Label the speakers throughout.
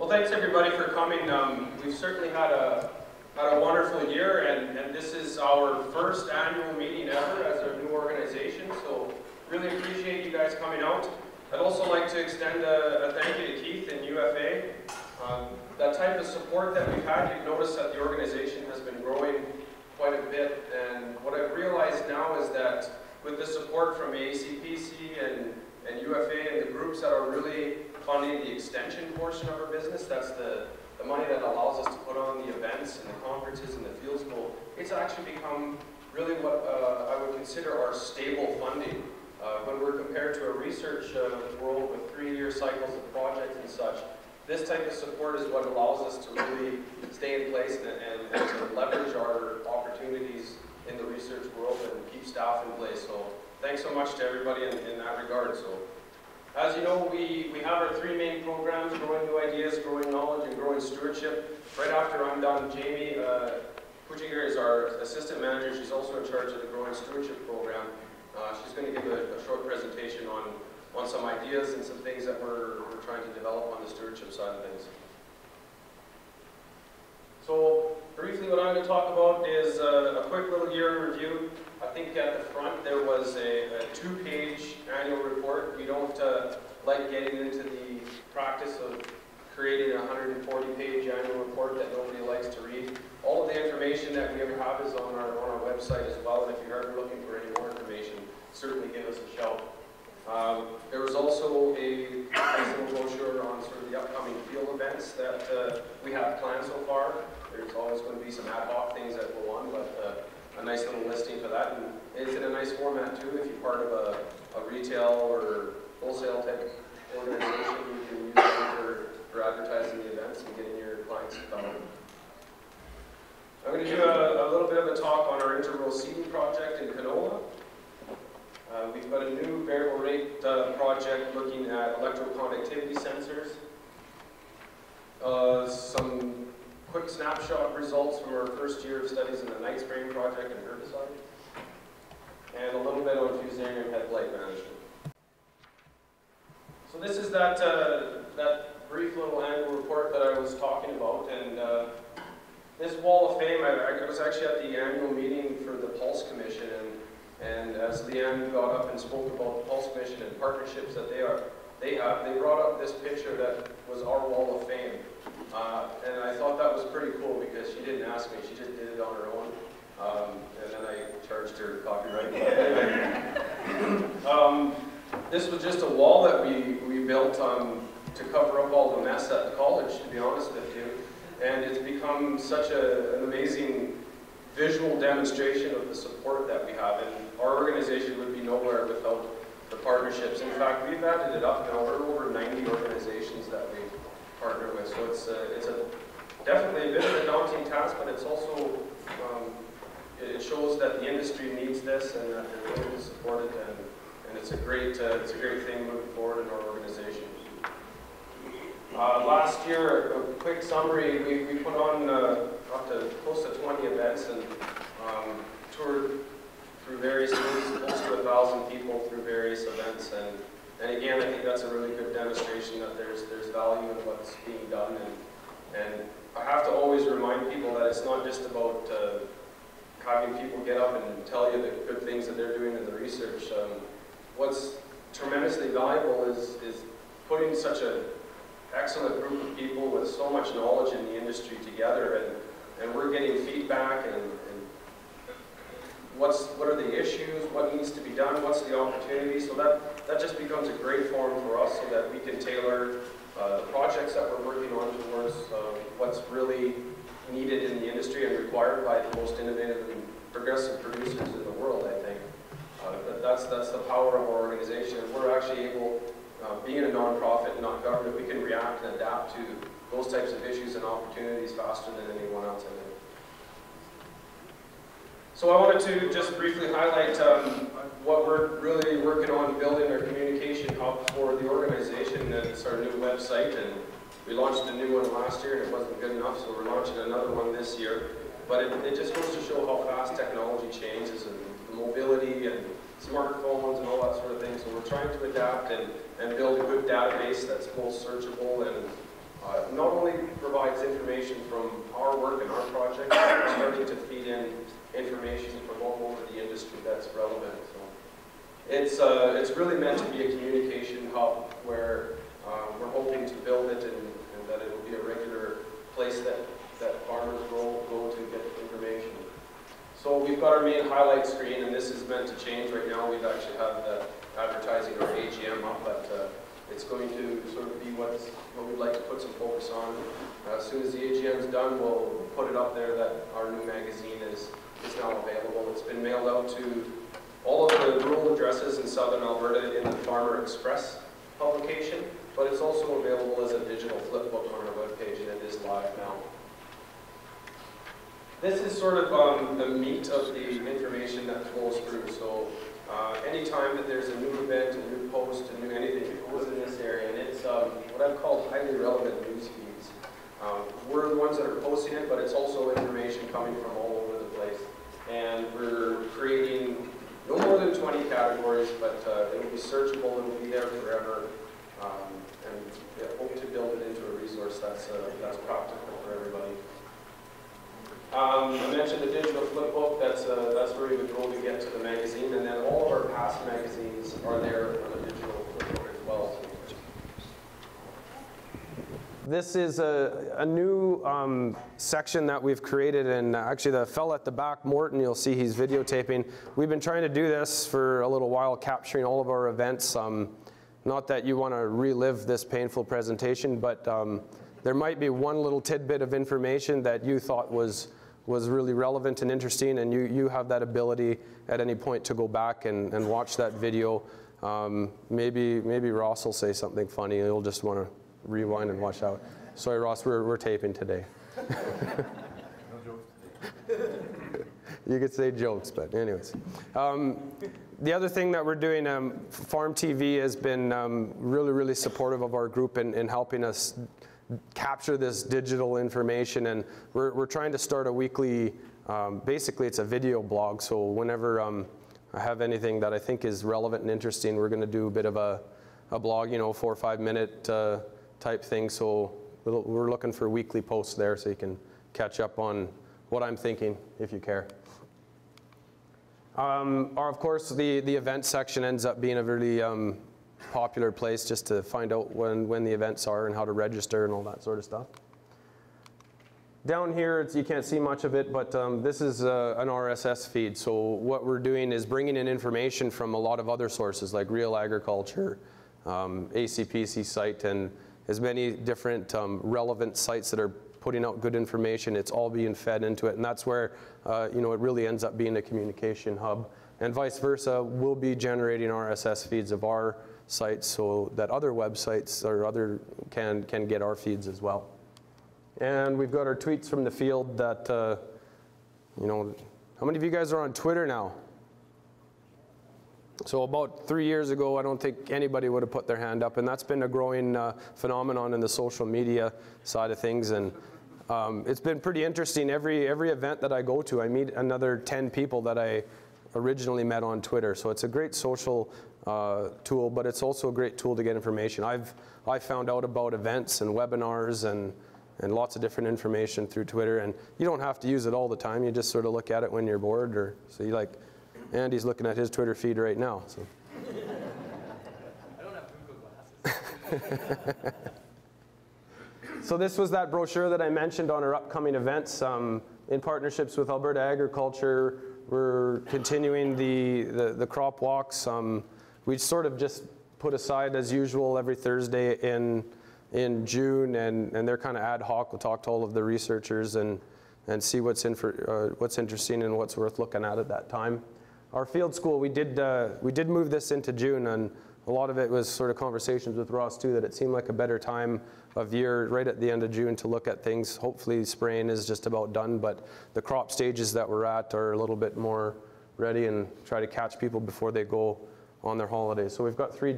Speaker 1: thanks everybody for coming. We've certainly had a wonderful year, and this is our first annual meeting ever as a new organization, so really appreciate you guys coming out. I'd also like to extend a thank you to Keith and UFA. That type of support that we've had, you've noticed that the organization has been growing quite a bit, and what I've realized now is that with the support from ACPC and UFA and the groups that are really funding the extension portion of our business, that's the money that allows us to put on the events and the conferences and the field school, it's actually become really what I would consider our stable funding. When we're compared to a research world with 3-year cycles of projects and such, this type of support is what allows us to really stay in place and to leverage our opportunities in the research world and keep staff in place. So thanks so much to everybody in that regard. So as you know, we have our 3 main programs: growing new ideas, growing knowledge, and growing stewardship. Right after I'm done, Jamie Pujinger is our assistant manager. She's also in charge of the growing stewardship program. She's going to give a short presentation on some ideas and some things that we're trying to develop on the stewardship side of things. So briefly what I'm going to talk about is a quick little year in review. I think at the front there was a 2-page annual report. We don't like getting into the practice of creating a 140-page annual report that nobody likes to read. All of the information that we ever have is on our website as well, and if you're ever looking for any more information, certainly give us a shout. There was also a nice little brochure on sort of the upcoming field events that we have planned so far. There's always going to be some ad hoc things that go on, but a nice little listing for that. And it's in a nice format too. If you're part of a retail or wholesale type organization, you can use it for advertising the events and getting your clients to come. I'm going to do a little bit of a talk on our integral seeding project in canola. We've got a new variable rate project looking at electroconductivity sensors. Some quick snapshot results from our first year of studies in the night spraying project and herbicides. And a little bit on Fusarium headblight management. So this is that brief little annual report that I was talking about. And this wall of fame, I was actually at the annual meeting for the Pulse Commission, and as Leanne got up and spoke about the Pulse Commission and partnerships that they brought up this picture that was our wall of fame. And I thought that was pretty cool because she didn't ask me, she just did it on her own. And then I charged her copyright. This was just a wall that we built to cover up all the mess at the college, to be honest with you. And it's become such an amazing visual demonstration of the support that we have. And our organization would be nowhere without the partnerships. In fact, we've added it up now. We're over 90 organizations that we partner with. So it's definitely a bit of a daunting task, but it's also, it shows that the industry needs this and that they're willing to support it, and it's a great thing moving forward in our organization. Last year, a quick summary, we put on up to close to 20 events and toured through various cities, close to 1,000 people through various events. And again, I think that's a really good demonstration that there's value in what's being done. And I have to always remind people that it's not just about having people get up and tell you the good things that they're doing in the research. What's tremendously valuable is putting such an excellent group of people with so much knowledge in the industry together, and we're getting feedback and what are the issues, what needs to be done, what's the opportunity. So that just becomes a great forum for us so that we can tailor the projects that we're working on towards what's really needed in the industry and required by the most innovative and progressive producers in the world, I think. That's the power of our organization. We're actually able, being a nonprofit, not government, we can react and adapt to those types of issues and opportunities faster than anyone else in it. So I wanted to just briefly highlight what we're really working on building our communication hub for the organization. It's our new website, and we launched a new one last year and it wasn't good enough, so we're launching another one this year. But it just goes to show how fast technology changes and the mobility and smartphones and all that sort of thing. So we're trying to adapt and build a good database that's both searchable not only provides information from our work and our project, but starting to feed in information from all over the industry that's relevant. So it's really meant to be a communication hub where we're hoping to build it and that it will be a regular place that farmers go to get information. So we've got our main highlight screen, and this is meant to change. Right now we've actually had the advertising our AGM up, but it's going to sort of be what we'd like to put some focus on. As soon as the AGM is done, we'll put it up there that our new magazine is now available. It's been mailed out to all of the rural addresses in southern Alberta in the Farmer Express publication, but it's also available as a digital flipbook on our webpage, and it is live now. This is sort of the meat of the information that flows through. So anytime that there's a new event, a new post, a new anything, it goes in this area, and it's what I've called highly relevant news feeds. We're the ones that are posting it, but it's also information coming from all over the place. And we're creating no more than 20 categories, but it will be searchable, it will be there forever, and hope to build it into a resource that's practical for everybody. I mentioned the digital flipbook. That's where we would go to get to the magazine, and then all of our past magazines are there on the digital flipbook as well. This is a new section that we've created, and actually the fella at the back, Morton, you'll see he's videotaping. We've been trying to do this for a little while, capturing all of our events. Not that you want to relive this painful presentation, but there might be one little tidbit of information that you thought was really relevant and interesting, and you have that ability at any point to go back and watch that video. Maybe Ross will say something funny, and you'll just want to rewind and watch out. Sorry, Ross, we're taping today.
Speaker 2: No jokes today.
Speaker 1: You could say jokes, but anyways. The other thing that we're doing, Farm TV has been really supportive of our group in helping us capture this digital information, and we're trying to start a weekly, basically it's a video blog, so whenever I have anything that I think is relevant and interesting, we're going to do a bit of a blog, 4 or 5 minute type thing, so we're looking for weekly posts there so you can catch up on what I'm thinking, if you care. Of course, the event section ends up being a really popular place just to find out when the events are and how to register and all that sort of stuff. Down here, you can't see much of it, but this is an RSS feed. So what we're doing is bringing in information from a lot of other sources like Real Agriculture, ACPC site, and as many different relevant sites that are putting out good information. It's all being fed into it, and that's where it really ends up being a communication hub. And vice versa, we'll be generating RSS feeds of our sites so that other websites or other can get our feeds as well. And we've got our tweets from the field that, how many of you guys are on Twitter now? So about 3 years ago, I don't think anybody would have put their hand up, and that's been a growing phenomenon in the social media side of things. And it's been pretty interesting. Every event that I go to, I meet another 10 people that I originally met on Twitter. So it's a great social tool, but it's also a great tool to get information. I've found out about events and webinars and lots of different information through Twitter, and you don't have to use it all the time. You just sort of look at it when you're bored, or so you like. Andy's looking at his Twitter feed right now. So.
Speaker 2: I don't have Google glasses.
Speaker 1: So this was that brochure that I mentioned on our upcoming events. In partnerships with Alberta Agriculture, we're continuing the crop walks. We sort of just put aside, as usual, every Thursday in June, and they're kind of ad hoc. We'll talk to all of the researchers and see what's interesting and what's worth looking at that time. Our field school, we did move this into June, and a lot of it was sort of conversations with Ross too, that it seemed like a better time of year right at the end of June to look at things. Hopefully spraying is just about done, but the crop stages that we're at are a little bit more ready, and try to catch people before they go on their holidays. So we've got 3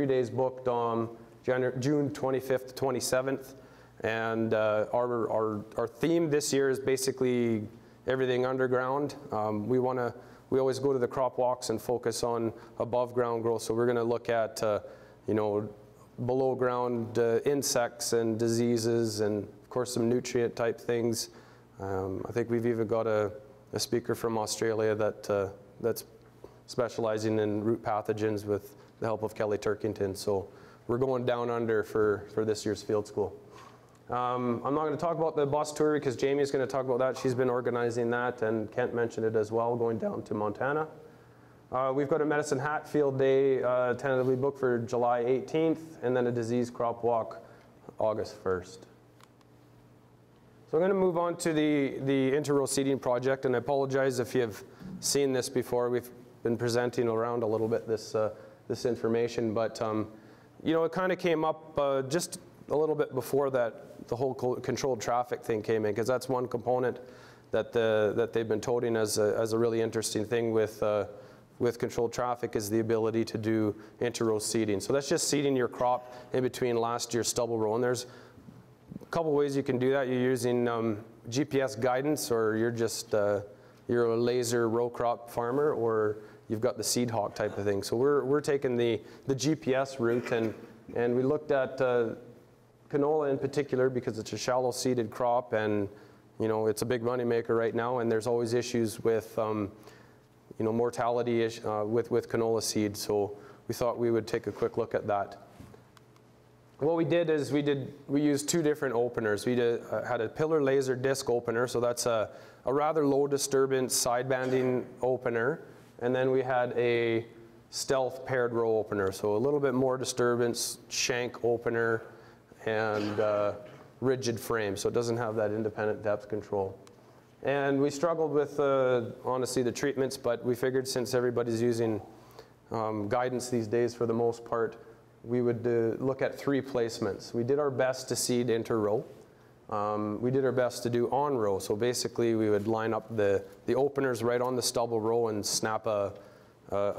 Speaker 1: days booked on June 25th to 27th, and our theme this year is basically everything underground. We always go to the crop walks and focus on above ground growth, so we're going to look at
Speaker 3: below ground insects and diseases, and of course some nutrient type things. I think we've even got a speaker from Australia that's specializing in root pathogens with the help of Kelly Turkington. So we're going down under for this year's field school. I'm not going to talk about the bus tour because Jamie's going to talk about that. She's been organizing that, and Kent mentioned it as well, going down to Montana. We've got a Medicine Hat field day tentatively booked for July 18th, and then a disease crop walk August 1st. So I'm going to move on to the inter-row seeding project, and I apologize if you've seen this before. We've been presenting around a little bit this information, but you know, it kind of came up just a little bit before that the whole controlled traffic thing came in, because that's one component that they've been toting as a really interesting thing with controlled traffic, is the ability to do inter-row seeding. So that's just seeding your crop in between last year's stubble row, and there's a couple ways you can do that. You're using GPS guidance, or you're just you're a laser row crop farmer, or you've got the seed hawk type of thing. So we're taking the GPS route, and we looked at canola in particular because it's a shallow seeded crop, and you know, it's a big money maker right now, and there's always issues with you know, mortality with canola seed. So we thought we would take a quick look at that. What we did is we used two different openers. We had a pillar laser disc opener, so that's a rather low disturbance side banding opener, and then we had a stealth paired row opener, so a little bit more disturbance shank opener and rigid frame, so it doesn't have that independent depth control. And we struggled with honestly the treatments, but we figured since everybody's using guidance these days for the most part, we would look at 3 placements. We did our best to seed inter-row. We did our best to do on-row, so basically we would line up the openers right on the stubble row and snap a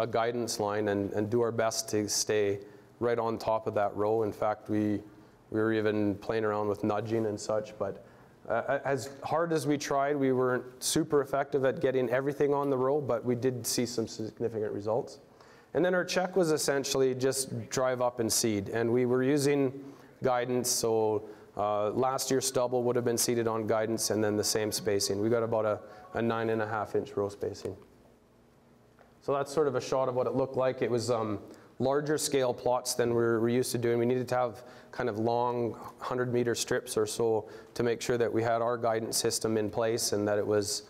Speaker 3: guidance line and do our best to stay right on top of that row. In fact, we were even playing around with nudging and such, but as hard as we tried, we weren't super effective at getting everything on the row, but we did see some significant results. And then our check was essentially just drive up and seed, and we were using guidance, so last year's stubble would have been seeded on guidance, and then the same spacing. We got about a 9.5 inch row spacing. So that's sort of a shot of what it looked like. It was larger scale plots than we're used to doing. We needed to have kind of long 100-meter strips or so to make sure that we had our guidance system in place and that it was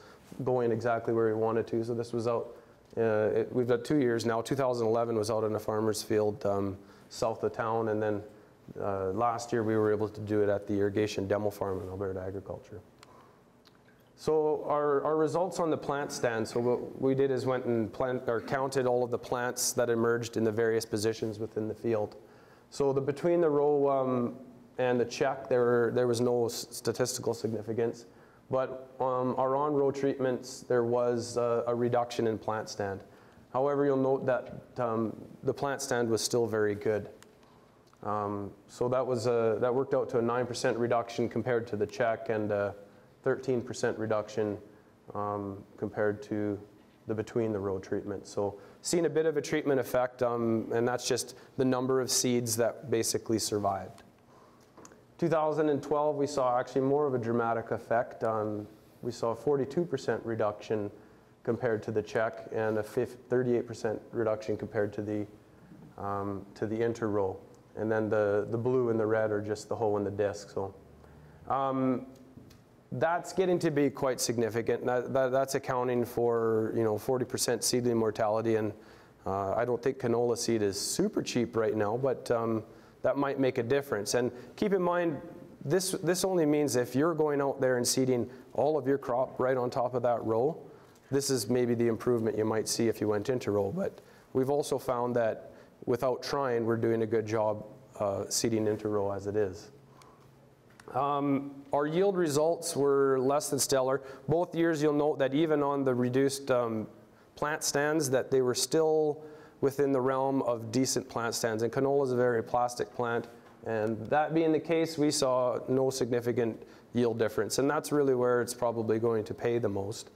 Speaker 3: going exactly where we wanted to. So this was out, we've got 2 years now. 2011 was out in a farmer's field south of town, and then last year we were able to do it at the irrigation demo farm in Alberta Agriculture. So our results on the plant stand, so what we did is went and counted all of the plants that emerged in the various positions within the field. So between the row and the check, there was no statistical significance, but our on-row treatments, there was a reduction in plant stand. However, you'll note that the plant stand was still very good. So that worked out to a 9% reduction compared to the check, and 13% reduction compared to the between the row treatment. So seeing a bit of a treatment effect, and that's just the number of seeds that basically survived. 2012, we saw actually more of a dramatic effect. We saw a 42% reduction compared to the check, and a 38% reduction compared to the inter-row. And then the blue and the red are just the hole in the disc. So that's getting to be quite significant. That's accounting for 40% seedling mortality, and I don't think canola seed is super cheap right now, but that might make a difference. And keep in mind, this only means if you're going out there and seeding all of your crop right on top of that row, this is maybe the improvement you might see if you went into row. But we've also found that without trying, we're doing a good job seeding into row as it is. Our yield results were less than stellar. Both years you'll note that even on the reduced plant stands, that they were still within the realm of decent plant stands. And canola is a very plastic plant, and that being the case, we saw no significant yield difference. And that's really where it's probably going to pay the most.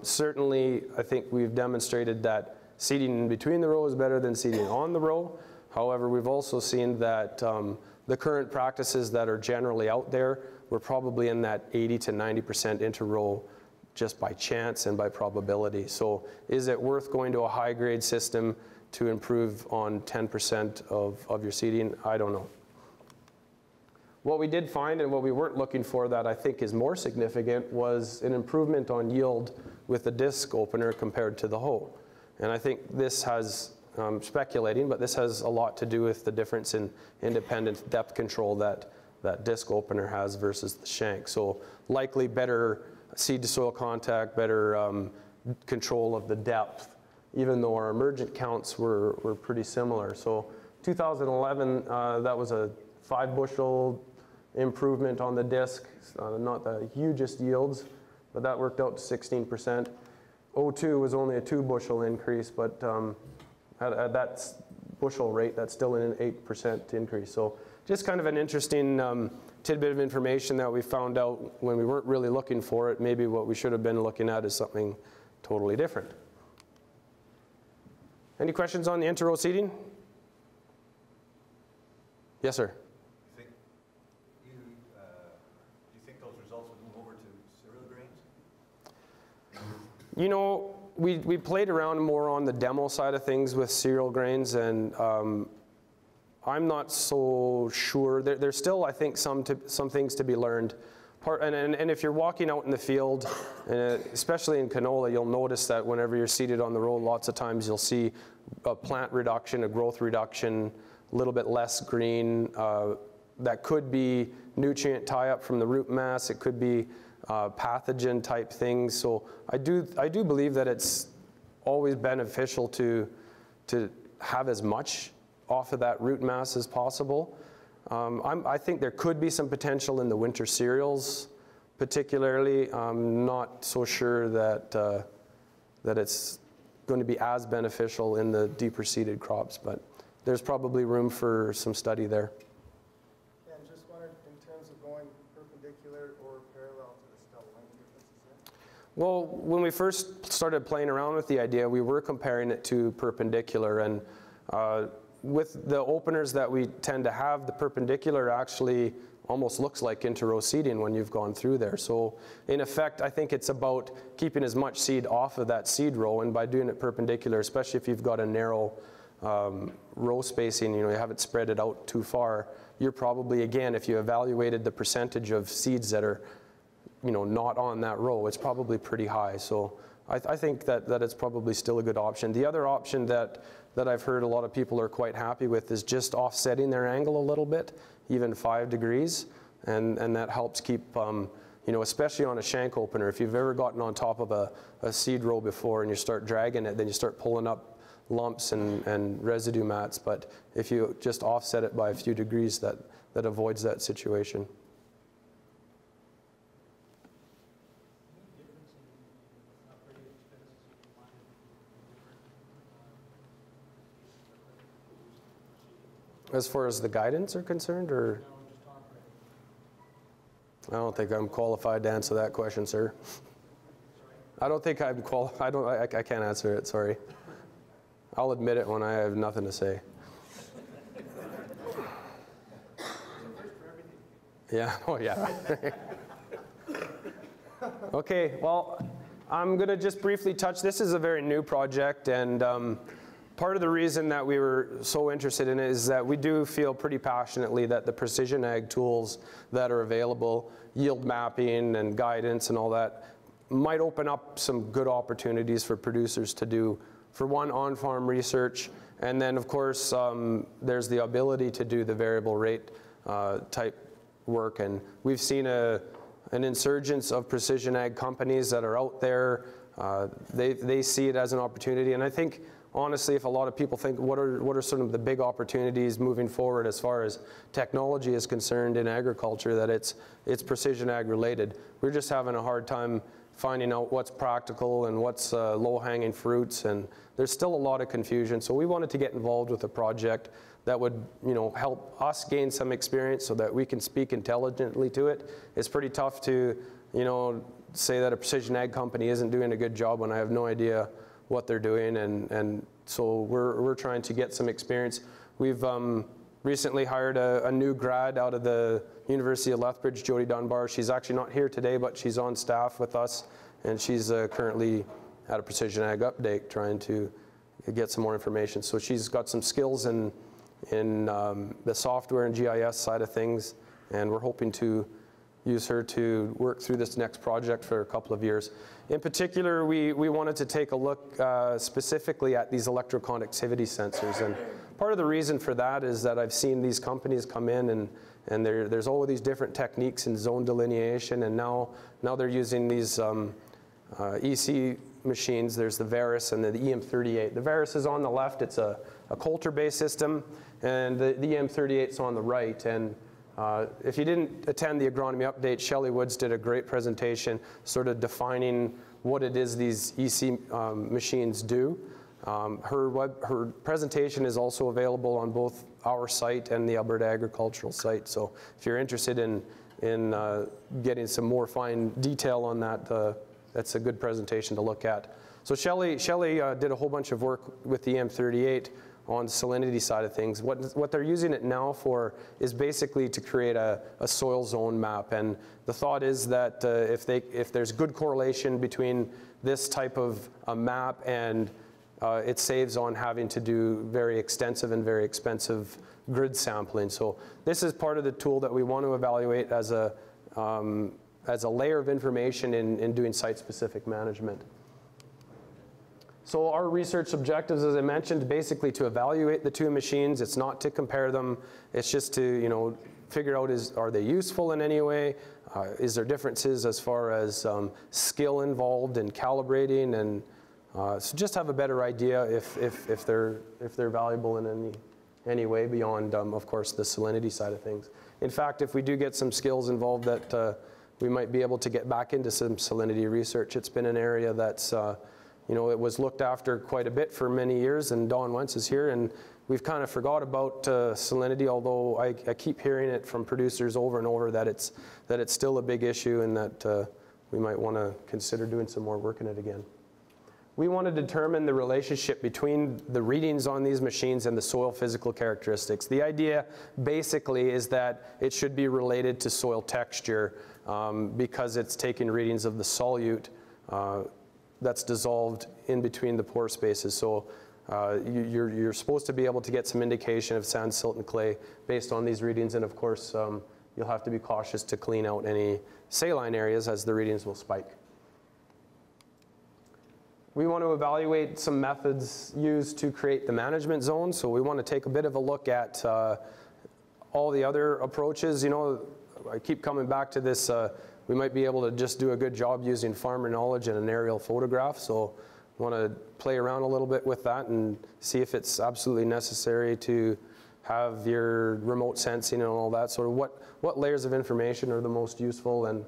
Speaker 3: Certainly, I think we've demonstrated that seeding in between the row is better than seeding on the row. However, we've also seen that the current practices that are generally out there, we're probably in that 80 to 90% interrow just by chance and by probability. So is it worth going to a high grade system to improve on 10% of your seeding? I don't know. What we did find and what we weren't looking for that I think is more significant was an improvement on yield with the disc opener compared to the hoe. And I think this has, speculating, but this has a lot to do with the difference in independent depth control that disc opener has versus the shank. So likely better seed to soil contact, better control of the depth, even though our emergent counts were pretty similar. So 2011, that was a 5 bushel improvement on the disc, not the hugest yields, but that worked out to 16%. 02 was only a 2 bushel increase, but at that bushel rate, that's still an 8% increase. So just kind of an interesting tidbit of information that we found out when we weren't really looking for it. Maybe what we should have been looking at is something totally different. Any questions on the interrow seeding? Yes, sir.
Speaker 2: Do you think those results would move over to cereal grains?
Speaker 3: You know, we played around more on the demo side of things with cereal grains, and I'm not so sure. There's still, I think, some things to be learned. And if you're walking out in the field, especially in canola, you'll notice that whenever you're seated on the row, lots of times you'll see a plant reduction, a growth reduction, a little bit less green. That could be nutrient tie-up from the root mass. It could be pathogen type things. So I do believe that it's always beneficial to have as much off of that root mass as possible. I think there could be some potential in the winter cereals, particularly. I'm not so sure that it's going to be as beneficial in the deeper seeded crops, but there's probably room for some study there.
Speaker 4: Yeah, and just wondered in terms of going perpendicular or parallel to the stem length differences there?
Speaker 3: Well, when we first started playing around with the idea, we were comparing it to perpendicular, and with the openers that we tend to have, the perpendicular actually almost looks like interrow seeding when you've gone through there. So in effect, I think it's about keeping as much seed off of that seed row, and by doing it perpendicular, especially if you've got a narrow row spacing, you haven't spread it out too far, you're probably, again, if you evaluated the percentage of seeds that are not on that row, it's probably pretty high. So I think that it's probably still a good option. The other option that I've heard a lot of people are quite happy with is just offsetting their angle a little bit, even 5 degrees, and that helps keep, especially on a shank opener. If you've ever gotten on top of a seed row before and you start dragging it, then you start pulling up lumps and residue mats, but if you just offset it by a few degrees, that avoids that situation. As far as the guidance are concerned, or? I don't think I'm qualified to answer that question, sir. I don't think I'm qualified. I can't answer it, sorry. I'll admit it when I have nothing to say. Yeah, oh yeah. Okay, well, I'm going to just briefly touch. This is a very new project, and part of the reason that we were so interested in it is that we do feel pretty passionately that the precision ag tools that are available, yield mapping and guidance and all that, might open up some good opportunities for producers to do, for one, on-farm research, and then of course there's the ability to do the variable rate type work. And we've seen an insurgence of precision ag companies that are out there. They see it as an opportunity, and I think honestly, if a lot of people think what are sort of the big opportunities moving forward as far as technology is concerned in agriculture, that it's precision ag related. We're just having a hard time finding out what's practical and what's low-hanging fruits, and there's still a lot of confusion. So we wanted to get involved with a project that would help us gain some experience so that we can speak intelligently to it. It's pretty tough to say that a precision ag company isn't doing a good job when I have no idea what they're doing, and so we're trying to get some experience. We've recently hired a new grad out of the University of Lethbridge, Jody Dunbar. She's actually not here today, but she's on staff with us, and she's currently at a Precision Ag update trying to get some more information. So she's got some skills in the software and GIS side of things, and we're hoping to use her to work through this next project for a couple of years. In particular, we wanted to take a look specifically at these electroconductivity sensors, and part of the reason for that is that I've seen these companies come in and there's all of these different techniques in zone delineation, and now they're using these EC machines. There's the Varus and the EM38. The Varus is on the left. It's a Coulter-based system, and the EM38 is on the right. And if you didn't attend the agronomy update, Shelley Woods did a great presentation sort of defining what it is these EC machines do. Her presentation is also available on both our site and the Alberta Agricultural site. So if you're interested in getting some more fine detail on that, that's a good presentation to look at. So Shelley did a whole bunch of work with the EM38 on the salinity side of things. What they're using it now for is basically to create a soil zone map. And the thought is that if there's good correlation between this type of a map and it saves on having to do very extensive and very expensive grid sampling. So this is part of the tool that we want to evaluate as a layer of information in doing site-specific management. So our research objectives, as I mentioned, basically to evaluate the two machines. It's not to compare them. It's just to figure out are they useful in any way? Is there differences as far as skill involved in calibrating, and so just have a better idea if they're valuable in any way beyond, of course, the salinity side of things. In fact, if we do get some skills involved that we might be able to get back into some salinity research. It's been an area that's, it was looked after quite a bit for many years, and Don Wentz is here, and we've kind of forgot about salinity, although I keep hearing it from producers over and over that it's still a big issue and that we might want to consider doing some more work in it again. We want to determine the relationship between the readings on these machines and the soil physical characteristics. The idea basically is that it should be related to soil texture because it's taking readings of the solute that's dissolved in between the pore spaces. So you're supposed to be able to get some indication of sand, silt, and clay based on these readings, and of course you'll have to be cautious to clean out any saline areas as the readings will spike. We want to evaluate some methods used to create the management zone. So we want to take a bit of a look at all the other approaches. I keep coming back to this. We might be able to just do a good job using farmer knowledge and an aerial photograph. So we want to play around a little bit with that and see if it's absolutely necessary to have your remote sensing and all that. Sort of what layers of information are the most useful, and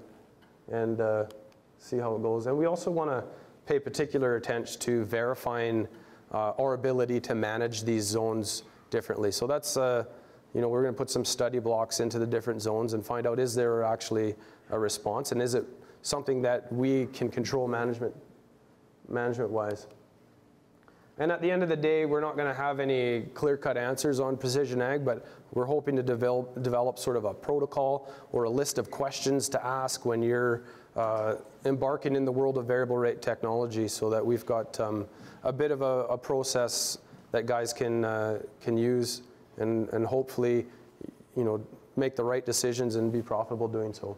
Speaker 3: see how it goes. And we also want to pay particular attention to verifying our ability to manage these zones differently. So that's, we're going to put some study blocks into the different zones and find out, is there actually a response, and is it something that we can control management-wise? And at the end of the day, we're not going to have any clear-cut answers on precision ag, but we're hoping to develop sort of a protocol or a list of questions to ask when you're embarking in the world of variable rate technology, so that we've got a bit of a process that guys can use and hopefully make the right decisions and be profitable doing so.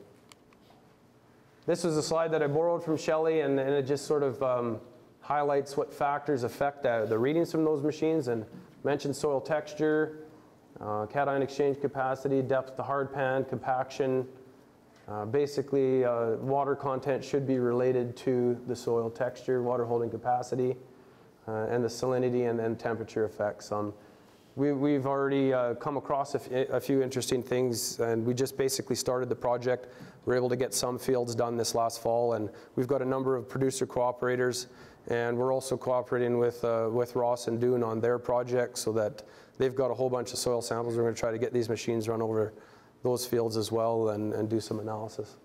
Speaker 3: This was a slide that I borrowed from Shelley, and it just sort of highlights what factors affect the readings from those machines, and mentioned soil texture, cation exchange capacity, depth to hard pan, compaction. Basically, water content should be related to the soil texture, water holding capacity, and the salinity and temperature effects. We've already come across a few interesting things, and we just basically started the project. We were able to get some fields done this last fall, and we've got a number of producer cooperators, and we're also cooperating with Ross and Dune on their project, so that they've got a whole bunch of soil samples. We're going to try to get these machines run over those fields as well and do some analysis.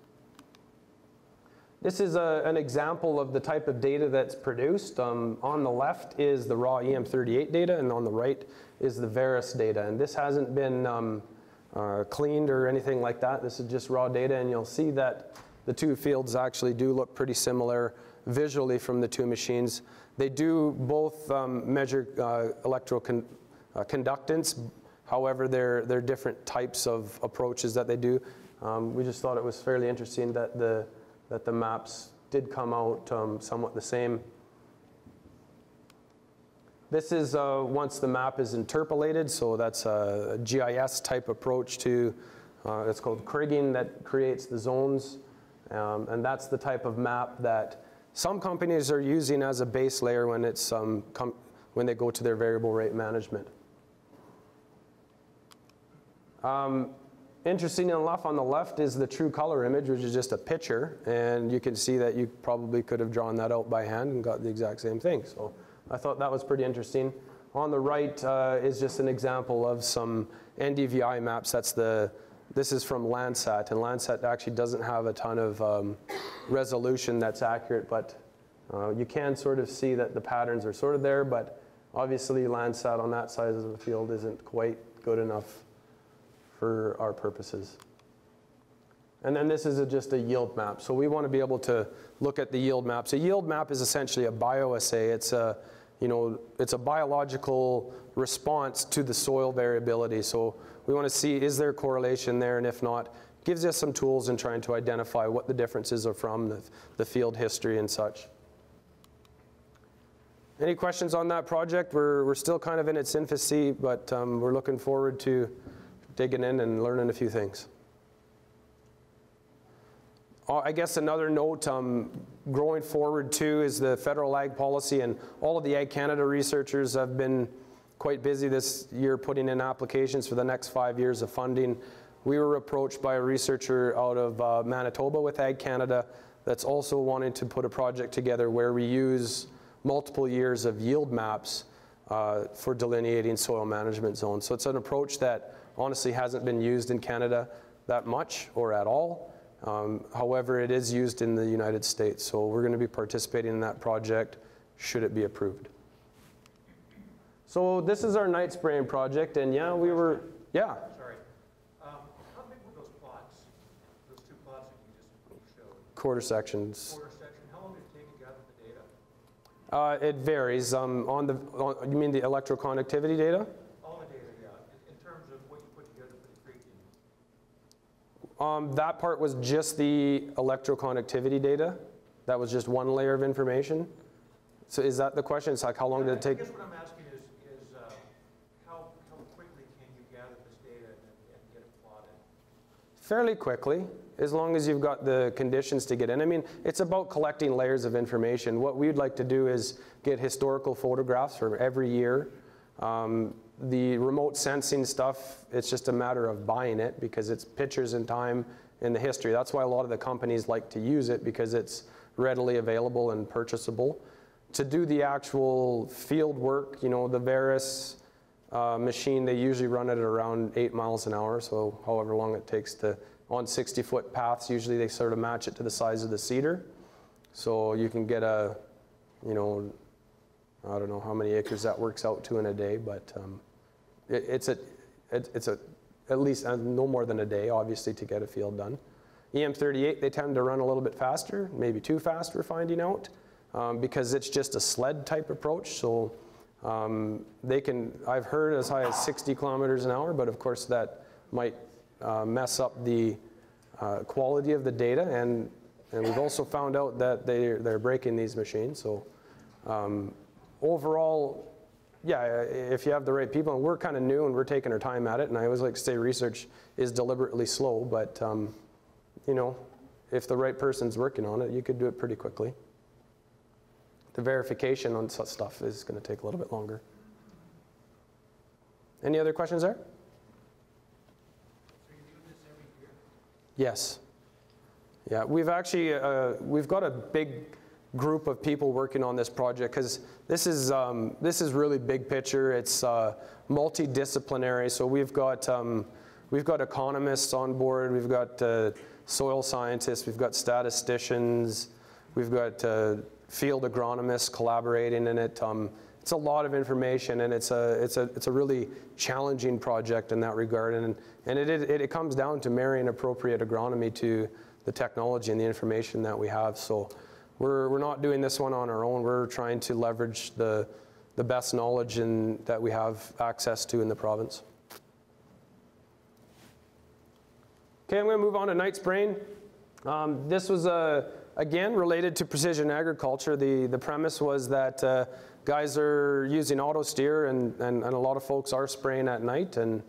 Speaker 3: This is an example of the type of data that's produced. On the left is the raw EM38 data, and on the right is the Varus data. And this hasn't been cleaned or anything like that. This is just raw data, and you'll see that the two fields actually do look pretty similar visually from the two machines. They do both measure electroconductance. However, they're different types of approaches that they do. We just thought it was fairly interesting that the maps did come out somewhat the same. This is once the map is interpolated, so that's a GIS type approach to, it's called kriging, that creates the zones. And that's the type of map that some companies are using as a base layer when it's when they go to their variable rate management. Interesting enough, on the left is the true color image, which is just a picture, and you can see that you probably could have drawn that out by hand and got the exact same thing. So I thought that was pretty interesting. On the right is just an example of some NDVI maps. This is from Landsat, and Landsat actually doesn't have a ton of resolution that's accurate, but you can sort of see that the patterns are sort of there, but obviously Landsat on that side of the field isn't quite good enough for our purposes. And then this is just a yield map. So we want to be able to look at the yield maps. A yield map is essentially a bioassay. It's a biological response to the soil variability. So we want to see, is there correlation there, and if not, gives us some tools in trying to identify what the differences are from the field history and such. Any questions on that project? We're still kind of in its infancy, but we're looking forward to digging in and learning a few things. I guess another note growing forward too is the federal ag policy, and all of the Ag Canada researchers have been quite busy this year putting in applications for the next 5 years of funding. We were approached by a researcher out of Manitoba with Ag Canada that's also wanting to put a project together where we use multiple years of yield maps for delineating soil management zones. So it's an approach that honestly hasn't been used in Canada that much or at all. However, it is used in the United States, so we're going to be participating in that project should it be approved. So this is our night spraying project, and yeah, we were, yeah.
Speaker 2: Sorry. How big were those plots? Those two plots that you just showed?
Speaker 3: Quarter sections.
Speaker 2: Quarter section. How long did it take to gather the data?
Speaker 3: It varies. You mean the electroconductivity data?
Speaker 2: All the data, yeah. In terms of what you put together for the kriging.
Speaker 3: That part was just the electroconductivity data. That was just one layer of information. So is that the question? It's like how long did it take?
Speaker 2: I guess what I'm asking is how quickly can you gather this data and get it plotted?
Speaker 3: Fairly quickly, as long as you've got the conditions to get in. I mean, it's about collecting layers of information. What we'd like to do is get historical photographs for every year. The remote sensing stuff, it's just a matter of buying it because it's pictures in time in the history. That's why a lot of the companies like to use it, because it's readily available and purchasable. To do the actual field work, you know, the Varus machine, they usually run it at around 8 miles an hour, so however long it takes to, on 60-foot paths, usually they sort of match it to the size of the cedar. So you can get a, you know, I don't know how many acres that works out to in a day, but it's at least no more than a day, obviously, to get a field done. EM38, they tend to run a little bit faster, maybe too fast, we're finding out, because it's just a sled type approach. So they can, I've heard as high as 60 kilometers an hour, but of course that might mess up the quality of the data, and we've also found out that they're breaking these machines. So overall, yeah, if you have the right people, and we're kind of new and we're taking our time at it, and I always like to say research is deliberately slow, but you know, if the right person's working on it, you could do it pretty quickly. The verification on such stuff is going to take a little bit longer. Any other questions there?
Speaker 2: So you do this every year?
Speaker 3: Yes. Yeah, we've actually, we've got a big group of people working on this project, because this is really big picture. It's multidisciplinary. So we've got economists on board. We've got soil scientists, we've got statisticians, we've got field agronomists collaborating in it. It's a lot of information, and it's a really challenging project in that regard. And it comes down to marrying appropriate agronomy to the technology and the information that we have. So we're not doing this one on our own. We're trying to leverage the best knowledge that we have access to in the province. Okay, I'm going to move on to night spraying. This was again related to precision agriculture. The premise was that guys are using auto steer, and a lot of folks are spraying at night, and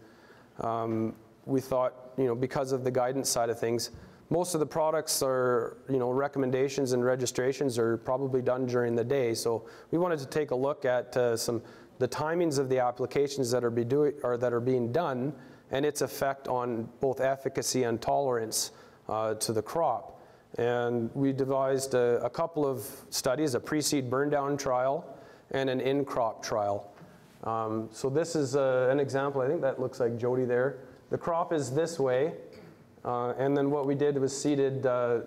Speaker 3: we thought, because of the guidance side of things, most of the products are, recommendations and registrations are probably done during the day. So we wanted to take a look at the timings of the applications that are being done, and its effect on both efficacy and tolerance to the crop. And we devised a couple of studies, a pre-seed burn down trial and an in-crop trial. So this is an example. I think that looks like Jody there. The crop is this way, and then what we did was seeded a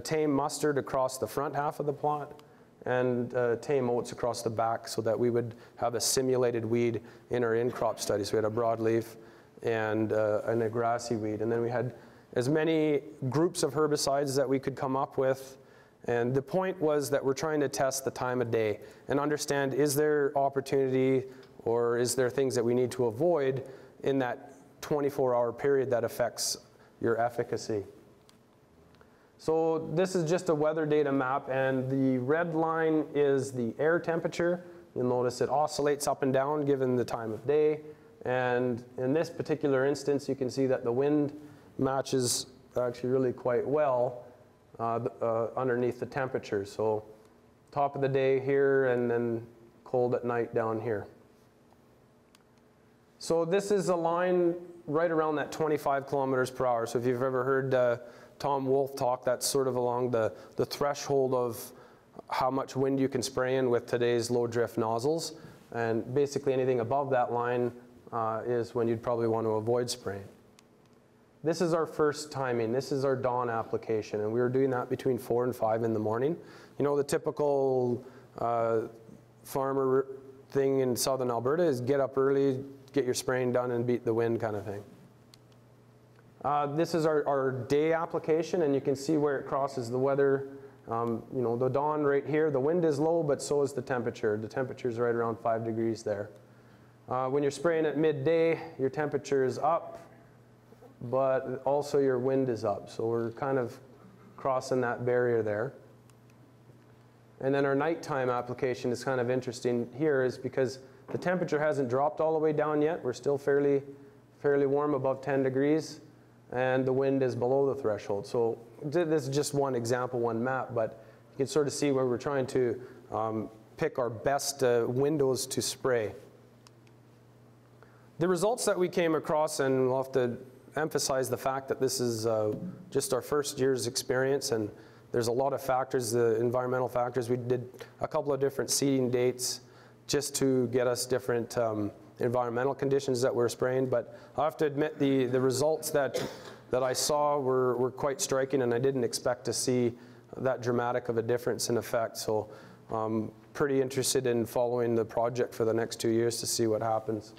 Speaker 3: tame mustard across the front half of the plot and tame oats across the back, so that we would have a simulated weed in our in-crop studies. We had a broadleaf and a grassy weed, and then we had as many groups of herbicides that we could come up with. And the point was that we're trying to test the time of day and understand, is there opportunity or is there things that we need to avoid in that 24-hour period that affects your efficacy. So this is just a weather data map, and the red line is the air temperature. You'll notice it oscillates up and down given the time of day. And in this particular instance, you can see that the wind matches actually really quite well underneath the temperature. So top of the day here, and then cold at night down here. So this is a line right around that 25 kilometers per hour. So if you've ever heard Tom Wolfe talk, that's sort of along the threshold of how much wind you can spray in with today's low drift nozzles. And basically anything above that line is when you'd probably want to avoid spraying. This is our first timing. This is our dawn application, and we were doing that between 4 and 5 in the morning. The typical farmer thing in southern Alberta is get up early, get your spraying done, and beat the wind kind of thing. This is our day application, and you can see where it crosses the weather. The dawn right here, the wind is low, but so is the temperature. The temperature is right around 5 degrees there. When you're spraying at midday, your temperature is up, but also your wind is up. So we're kind of crossing that barrier there. And then our nighttime application is kind of interesting here, is because the temperature hasn't dropped all the way down yet. We're still fairly warm, above 10 degrees, and the wind is below the threshold. So this is just one example, one map, but you can sort of see where we're trying to pick our best windows to spray. The results that we came across, and we'll have to emphasize the fact that this is just our first year's experience, and there's a lot of factors, the environmental factors. We did a couple of different seeding dates just to get us different environmental conditions that we're spraying, but I have to admit the results that I saw were quite striking, and I didn't expect to see that dramatic of a difference in effect. So I'm pretty interested in following the project for the next 2 years to see what happens.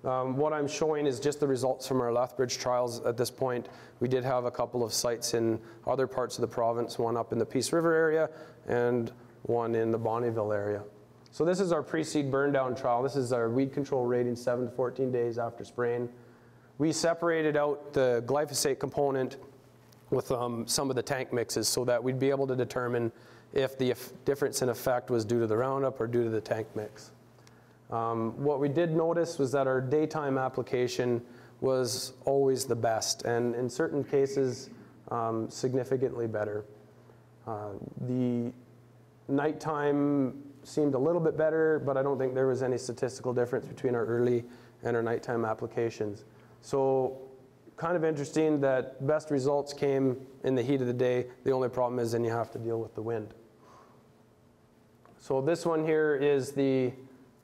Speaker 3: What I'm showing is just the results from our Lethbridge trials at this point. We did have a couple of sites in other parts of the province, one up in the Peace River area and one in the Bonnyville area. So this is our pre-seed burn down trial. This is our weed control rating 7 to 14 days after spraying. We separated out the glyphosate component with some of the tank mixes so that we'd be able to determine if the difference in effect was due to the Roundup or due to the tank mix. What we did notice was that our daytime application was always the best, and in certain cases significantly better. The nighttime seemed a little bit better, but I don't think there was any statistical difference between our early and our nighttime applications. So kind of interesting that best results came in the heat of the day. The only problem is then you have to deal with the wind. So this one here is the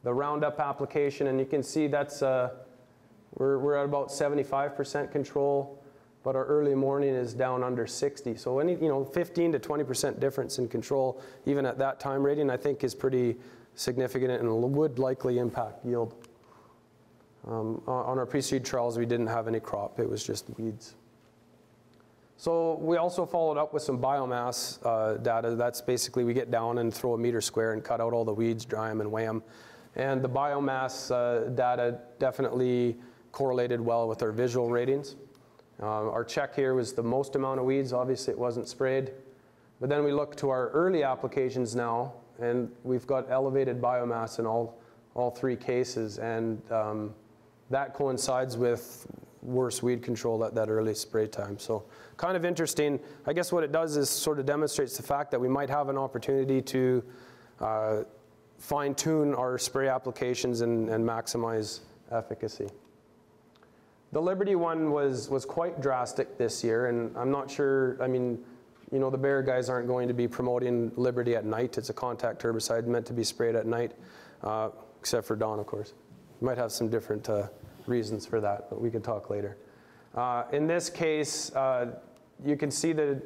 Speaker 3: Roundup application, and you can see that's we're at about 75% control. but our early morning is down under 60. So any 15 to 20% difference in control, even at that time rating, I think is pretty significant and would likely impact yield. On our pre-seed trials, we didn't have any crop. It was just weeds. So we also followed up with some biomass data. That's basically we get down and throw a meter square and cut out all the weeds, dry them, and weigh them. And the biomass data definitely correlated well with our visual ratings. Our check here was the most amount of weeds. Obviously, it wasn't sprayed. But then we look to our early applications now, and we've got elevated biomass in all three cases. And that coincides with worse weed control at that early spray time. So kind of interesting. I guess what it does is sort of demonstrates the fact that we might have an opportunity to fine-tune our spray applications and maximize efficacy. The Liberty one was quite drastic this year, and I'm not sure, I mean, the Bayer guys aren't going to be promoting Liberty at night. It's a contact herbicide meant to be sprayed at night, except for Don, of course. You might have some different reasons for that, but we can talk later. In this case, you can see that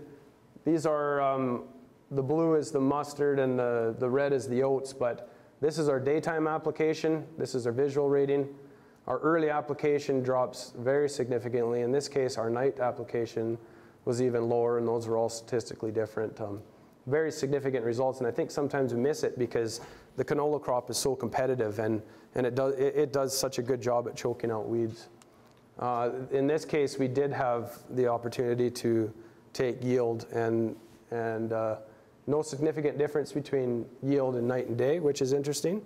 Speaker 3: these are, the blue is the mustard and the red is the oats, but this is our daytime application. This is our visual rating. Our early application drops very significantly. In this case, our night application was even lower, and those were all statistically different. Very significant results, and I think sometimes we miss it because the canola crop is so competitive, and it does such a good job at choking out weeds. In this case, we did have the opportunity to take yield, and no significant difference between yield and night and day, which is interesting.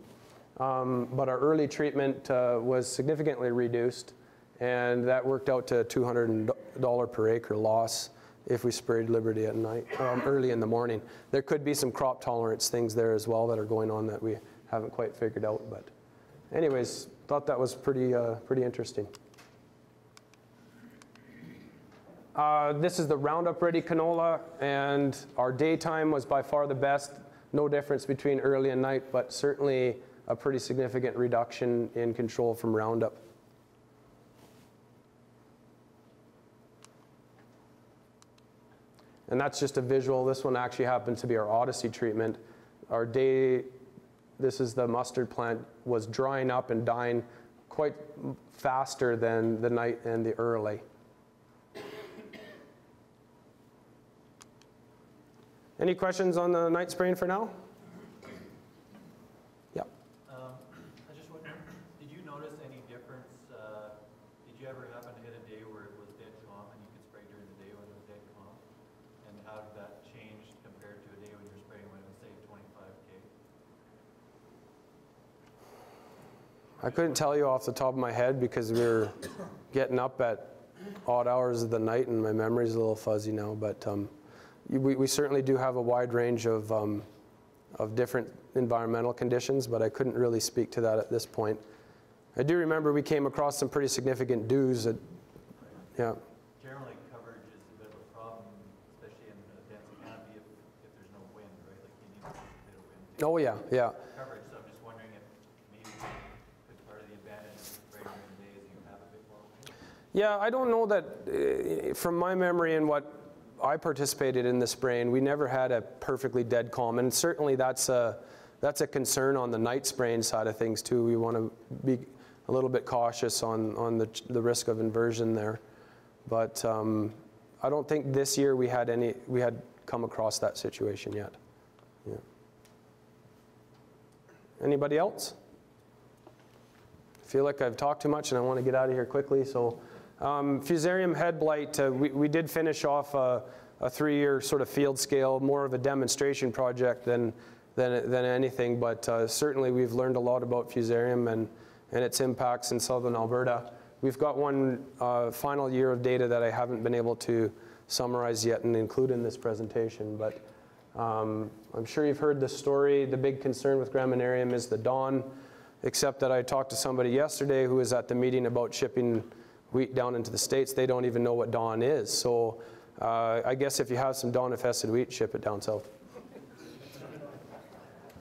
Speaker 3: But our early treatment was significantly reduced, and that worked out to $200 per acre loss if we sprayed Liberty at night, early in the morning. There could be some crop tolerance things there as well that are going on that we haven't quite figured out. But anyways, thought that was pretty interesting. This is the Roundup Ready canola, and our daytime was by far the best. No difference between early and night, but certainly a pretty significant reduction in control from Roundup. And that's just a visual. This one actually happened to be our Odyssey treatment. Our day, this is the mustard plant, was drying up and dying quite faster than the night and the early. Any questions on the night spraying for now? Yeah.
Speaker 5: I just wonder, did you notice any difference? Did you ever happen to hit a day where it was dead calm and you could spray during the day when it was dead calm? And how did that change compared to a day when you're spraying when it was, say, 25K?
Speaker 3: I couldn't tell you off the top of my head because we were getting up at odd hours of the night and my memory's a little fuzzy now, but we certainly do have a wide range of different environmental conditions, but I couldn't really speak to that at this point. I do remember we came across some pretty significant dews. Yeah.
Speaker 5: Generally, coverage is a bit of a problem, especially in a dense canopy if there's no wind, right? Like you need a bit of wind.
Speaker 3: Oh yeah, yeah.
Speaker 5: Coverage, so I'm just wondering if maybe it's part of the advantage of spraying during the day is you have a bit more wind.
Speaker 3: Yeah, I don't know that, from my memory and what I participated in the spraying, we never had a perfectly dead calm, and certainly that's a concern on the night spraying side of things too. We want to be a little bit cautious on the risk of inversion there, but I don't think this year we had come across that situation yet. Yeah. Anybody else? I feel like I've talked too much and I want to get out of here quickly, so. Fusarium headblight, we did finish off a 3-year sort of field scale, more of a demonstration project than anything, but certainly we've learned a lot about Fusarium and its impacts in southern Alberta. We've got one final year of data that I haven't been able to summarize yet and include in this presentation, but I'm sure you've heard the story. The big concern with Graminearium is the dawn, except that I talked to somebody yesterday who was at the meeting about shipping wheat down into the States. They don't even know what dawn is. So I guess if you have some dawn-infested wheat, ship it down south.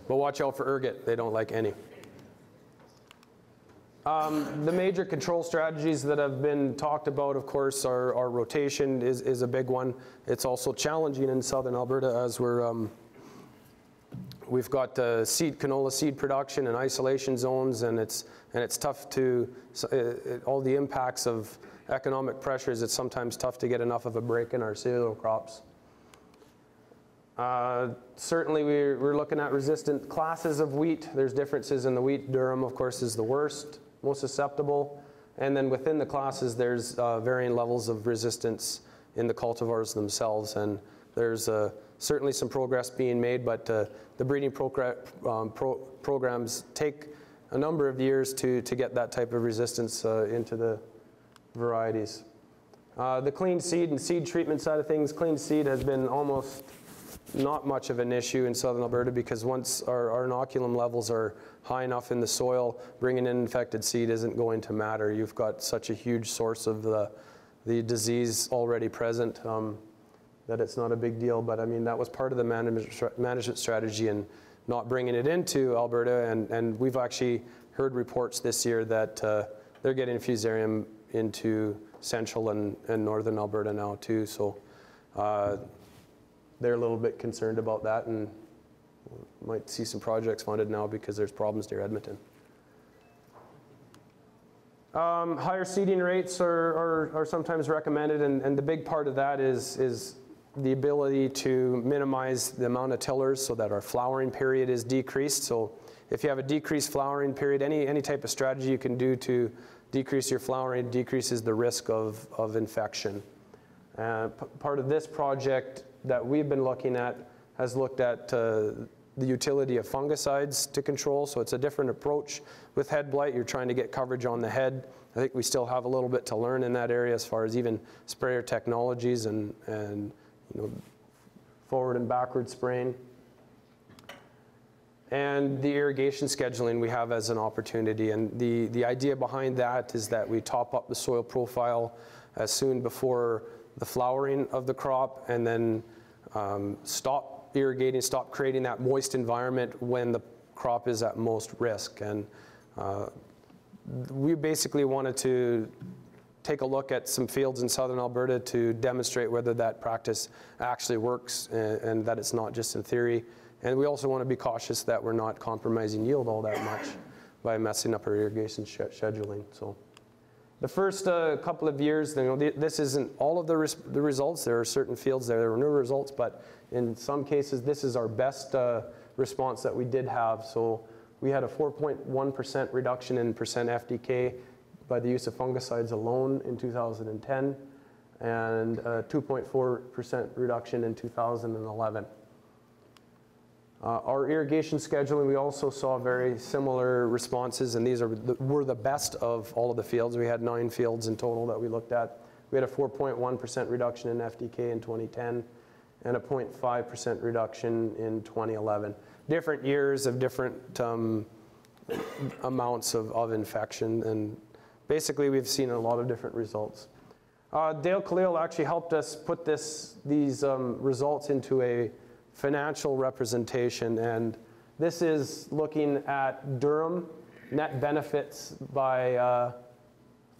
Speaker 3: But watch out for ergot. They don't like any. The major control strategies that have been talked about, of course, are rotation is a big one. It's also challenging in southern Alberta as we've got canola seed production and isolation zones, and it's tough to, all the impacts of economic pressures, it's sometimes tough to get enough of a break in our cereal crops. Certainly we're looking at resistant classes of wheat. There's differences in the wheat. Durum, of course, is the worst, most susceptible. And then within the classes, there's varying levels of resistance in the cultivars themselves. And there's certainly some progress being made, but the breeding programs take a number of years to get that type of resistance into the varieties. The clean seed and seed treatment side of things, clean seed has been almost not much of an issue in southern Alberta, because once our inoculum levels are high enough in the soil, bringing in infected seed isn't going to matter. You've got such a huge source of the disease already present that it's not a big deal. But I mean, that was part of the management strategy and not bringing it into Alberta. And we've actually heard reports this year that they're getting Fusarium into central and northern Alberta now too. So they're a little bit concerned about that, and might see some projects funded now because there's problems near Edmonton. Higher seeding rates are sometimes recommended, and the big part of that is the ability to minimize the amount of tillers so that our flowering period is decreased. So if you have a decreased flowering period, any type of strategy you can do to decrease your flowering decreases the risk of infection. Part of this project that we've been looking at has looked at the utility of fungicides to control. So it's a different approach. With head blight, you're trying to get coverage on the head. I think we still have a little bit to learn in that area as far as even sprayer technologies and you know, forward and backward spraying. And the irrigation scheduling we have as an opportunity. And the idea behind that is that we top up the soil profile as soon before the flowering of the crop, and then stop irrigating, stop creating that moist environment when the crop is at most risk. And we basically wanted to take a look at some fields in southern Alberta to demonstrate whether that practice actually works and that it's not just in theory. And we also want to be cautious that we're not compromising yield all that much by messing up our irrigation scheduling. So the first couple of years, you know, this isn't all of the results. There are certain fields there were no results, but in some cases, this is our best response that we did have. So we had a 4.1% reduction in percent FDK by the use of fungicides alone in 2010, and a 2.4% reduction in 2011. Our irrigation scheduling, we also saw very similar responses, and these were the best of all of the fields. We had 9 fields in total that we looked at. We had a 4.1% reduction in FDK in 2010 and a 0.5% reduction in 2011. Different years of different amounts of infection, and basically we've seen a lot of different results. Dale Khalil actually helped us put these results into a financial representation, and this is looking at durum net benefits by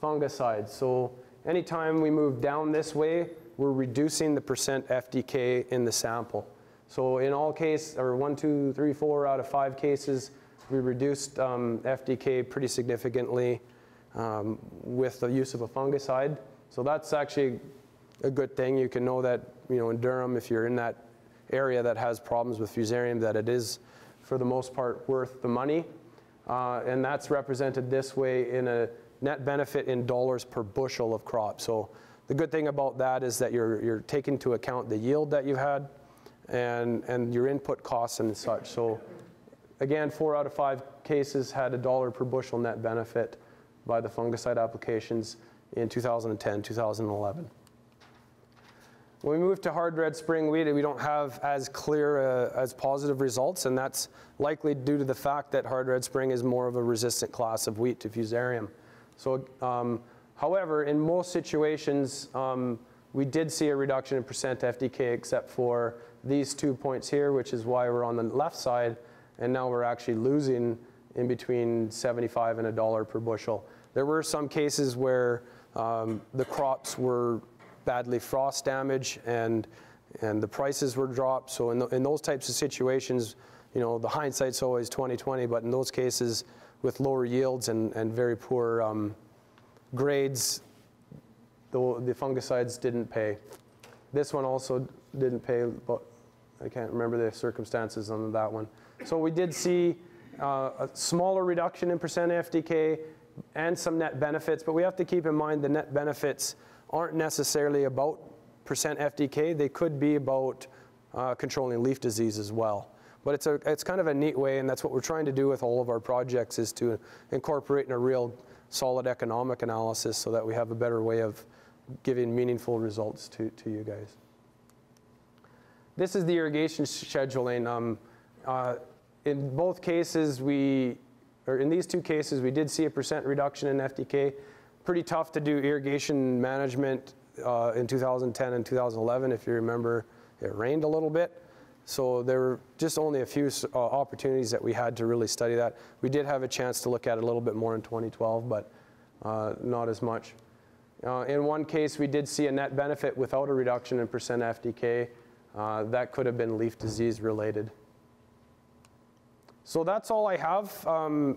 Speaker 3: fungicides. So anytime we move down this way, we're reducing the percent FDK in the sample. So in all cases, or 1, 2, 3, 4 out of 5 cases, we reduced FDK pretty significantly with the use of a fungicide. So that's actually a good thing. You can know that, you know, in durum, if you're in that area that has problems with Fusarium, that it is, for the most part, worth the money. And that's represented this way in a net benefit in dollars per bushel of crop. So the good thing about that is that you're taking into account the yield that you had and your input costs and such. So again, 4 out of 5 cases had $1 per bushel net benefit by the fungicide applications in 2010, 2011. When we move to hard red spring wheat, we don't have as clear as positive results, and that's likely due to the fact that hard red spring is more of a resistant class of wheat to Fusarium. So, however, in most situations, we did see a reduction in percent FDK except for these 2 points here, which is why we're on the left side, and now we're actually losing in between 75 and $1 per bushel. There were some cases where the crops were badly frost damaged and the prices were dropped. So in those types of situations, you know, the hindsight's always 20/20, but in those cases with lower yields and very poor grades, the fungicides didn't pay. This one also didn't pay, but I can't remember the circumstances on that one. So we did see a smaller reduction in percent FDK and some net benefits, but we have to keep in mind the net benefits aren't necessarily about percent FDK. They could be about controlling leaf disease as well. But it's kind of a neat way, and that's what we're trying to do with all of our projects, is to incorporate in a real solid economic analysis so that we have a better way of giving meaningful results to you guys. This is the irrigation scheduling. In both cases, in these two cases, we did see a percent reduction in FDK. Pretty tough to do irrigation management in 2010 and 2011. If you remember, it rained a little bit. So there were just only a few opportunities that we had to really study that. We did have a chance to look at it a little bit more in 2012, but not as much. In one case, we did see a net benefit without a reduction in percent FDK. That could have been leaf disease related. So that's all I have. I'd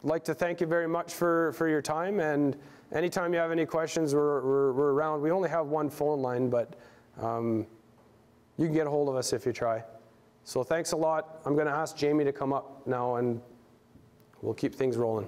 Speaker 3: like to thank you very much for your time, and anytime you have any questions, we're around. We only have one phone line, but you can get a hold of us if you try. So thanks a lot. I'm going to ask Jamie to come up now, and we'll keep things rolling.